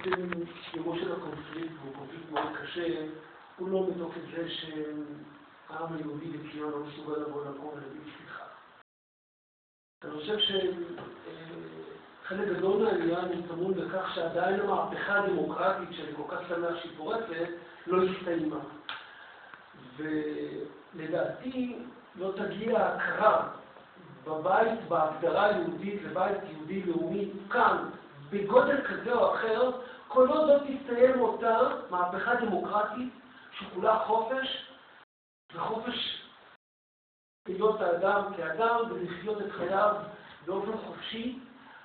בעצם קיומו של הקונפליקט, והוא קונפליקט מאוד קשה, הוא לא מתוקף זה שהעם היהודי בציון לא מסוגל לבוא לקום ולהגיד סליחה. אני חושב שחלק גדול מהעניין טמון בכך שעדיין המהפכה הדמוקרטית שאני כל כך שמח שהיא פורצת לא הסתיימה. ולדעתי לא תגיע ההכרה בבית, בהגדרה היהודית לבית יהודי לאומי כאן, בגודל כזה או אחר, כל עוד לא תסתיים אותה מהפכה דמוקרטית שכולה חופש, וחופש להיות האדם כאדם ולחיות את חייו באופן חופשי,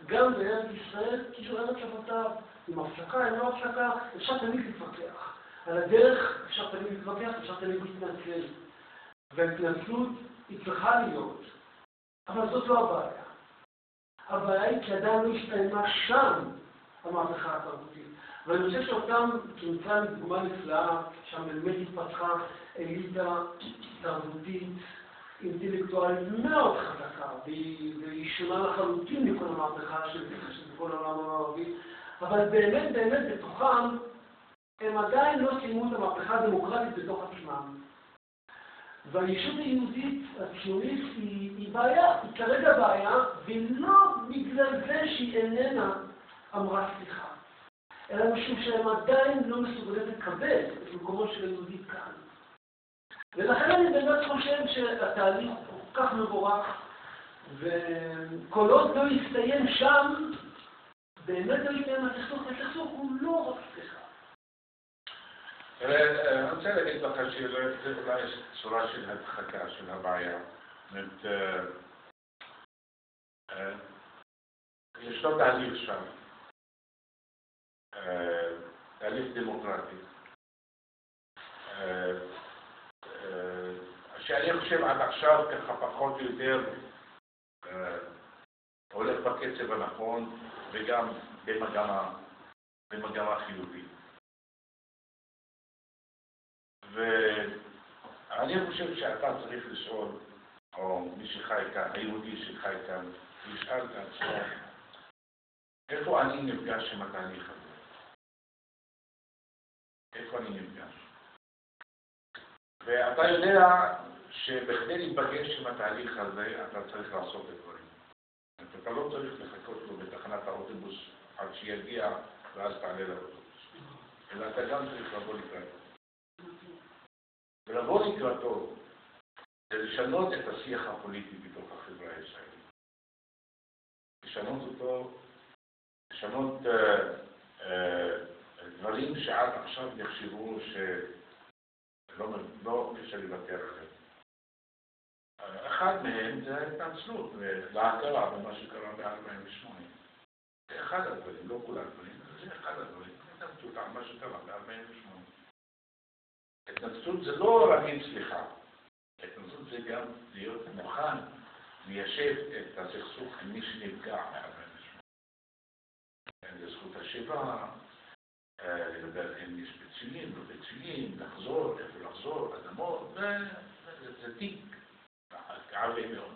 גם בארץ ישראל, כאילו ארץ אבותיו, עם הפסקה, עם לא הפסקה, אפשר תמיד להתווכח. על הדרך אפשר תמיד להתווכח, אפשר תמיד להתנצל. וההתנצלות היא צריכה להיות, אבל זאת לא הבעיה. הבעיה היא כי עדיין לא הסתיימה שם המהפכה התרבותית. ואני חושב שאותם, כמצא דוגמה נפלאה, שם באמת התפתחה אליטה תרבותית, אינטלקטואלית מאוד חזקה, והיא שונה לחלוטין מכל המהפכה של כל העולם הערבי, אבל באמת בתוכם הם עדיין לא סיימו את המהפכה הדמוקרטית בתוך עצמם. והישות היהודית הציונית היא בעיה, היא כרגע בעיה, ולא בגלל זה שהיא איננה אמרה סליחה, אלא משום שהם עדיין לא מסוגלים לקבל את מקומו של היהודית כאן. ולכן אני באמת חושב שהתהליך הוא כל כך מבורך, וכל עוד לא יסתיים שם, באמת לא יסתיים הסכסוך, הסכסוך הוא לא רק סליחה. אני רוצה להגיד לך שזה אולי צורה של הדחקה של הבעיה. יש לו תהליך שם, תהליך דמוקרטי, שאני חושב עד עכשיו ככה פחות או יותר הולך בקצב הנכון וגם במגמה חיובית. ואני חושב שאתה צריך לשאול, או מי שחי כאן, היהודי שחי כאן, ישאל את עצמו, איפה אני נפגש עם התהליך הזה? איפה אני נפגש? ואתה יודע שבכדי להיפגש עם התהליך הזה, אתה צריך לעשות את דברים. אתה לא צריך לחכות לו בתחנת האוטובוס עד שיגיע ואז תעלה לאוטובוס. אלא אתה גם צריך לבוא לקראתו. ולבוא לקראתו זה לשנות את השיח הפוליטי בתוך החברה הישראלית. לשנות אותו, לשנות דברים שעד עכשיו נחשבו שלא אפשר לוותר עליהם. אחד מהם זה ההתנצלות וההכרה במה שקרה ב-48. זה אחד הדברים, לא כל הדברים, זה אחד הדברים. ההתנצלות על מה שקרה ב-48. התנצלות זה לא להגיד סליחה. התנצלות זה גם להיות מוכן ליישב את הסכסוך עם מי שנפגע מ-48. זה זכות השיבה, לדבר אם יש פיצויים, לא פיצויים, לחזור, איפה לחזור, אדמות, זה תיק. ערבי מאוד.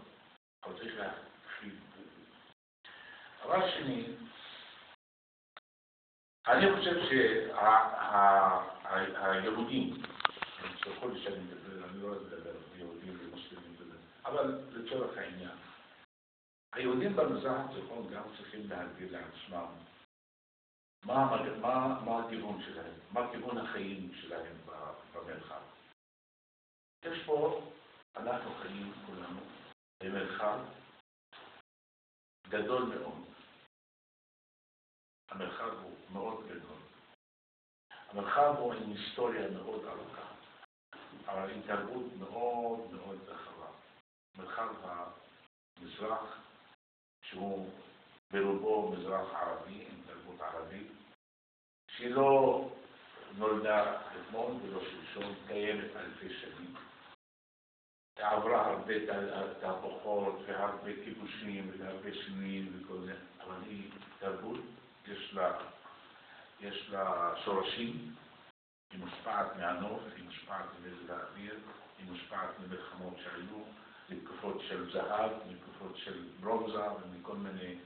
אבל צריך להפחיד. דבר שני, אני חושב שהיהודים, סלחו לי שאני מדבר, אני לא מדבר על יהודים ומוסלמים, אבל לצורך העניין, היהודים במזרח התיכון גם צריכים להגדיר לעצמם מה הכיוון שלהם, מה כיוון החיים שלהם במרחב. יש פה, אנחנו חיים כולנו במרחב גדול מאוד. המרחב הוא מאוד גדול. המרחב הוא עם היסטוריה מאוד ארוכה, אבל עם תרבות מאוד מאוד רחבה. מרחב המזרח, שהוא ברובו מזרח ערבי, עם תרבות ערבית, שלא נולדה אתמול ולא שלשום, קיימת אלפי שנים. עברה הרבה תהפוכות והרבה כיבושים והרבה שינויים וכל זה, אבל היא תרבות, יש לה שורשים, היא מושפעת מהנוף, היא מושפעת ממזג האוויר, היא מושפעת ממלחמות שהיו, מתקופות של זהב, מתקופות של ברונזה ומכל מיני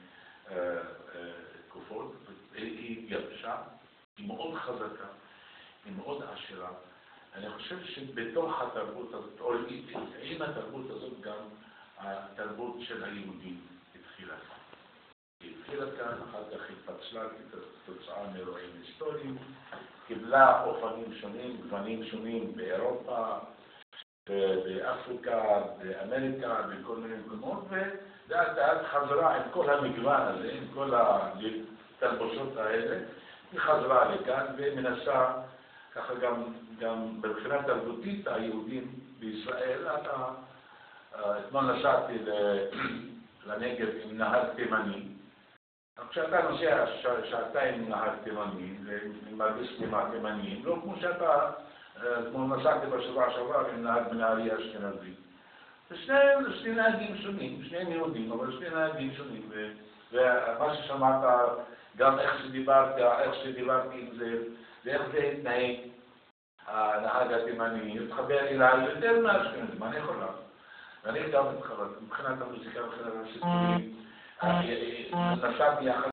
תקופות. היא יבשה, היא מאוד חזקה, היא מאוד עשירה. אני חושב שבתוך התרבות הזאת, או עם התרבות הזאת גם התרבות של היהודים התחילה כאן. היא התחילה כאן, אחר כך התפצלה כתוצאה מאירועים היסטוריים, קיבלה אופנים שונים, גוונים שונים באירופה, באפריקה, באמריקה, בכל מיני מקומות, ולאט לאט חזרה עם כל המגוון הזה, עם כל התלבושות האלה, היא חזרה לכאן ומנסה, ככה גם מבחינה תרבותית, היהודים בישראל, אתמול נסעתי לנגב עם נהר תימני. כשאתה נוסע שעתיים עם נהר תימני, עם מרגיסטים התימניים, לא כמו שאתה, כמו נסעתי בשבוע שעבר עם נהר בנהריה אשכנזי. שני נהגים שונים, שניהם יהודים, אבל שני נהגים שונים. ומה ששמעת, גם איך שדיברתי עם זה, ואיך זה התנהג, הנהג התימני, התחבר אליי יותר מהאשכנזי, מה אני יכול לעשות? ואני גם מתחבר, מבחינת המוזיקה, מבחינת הסיפורים, נסעתי יחד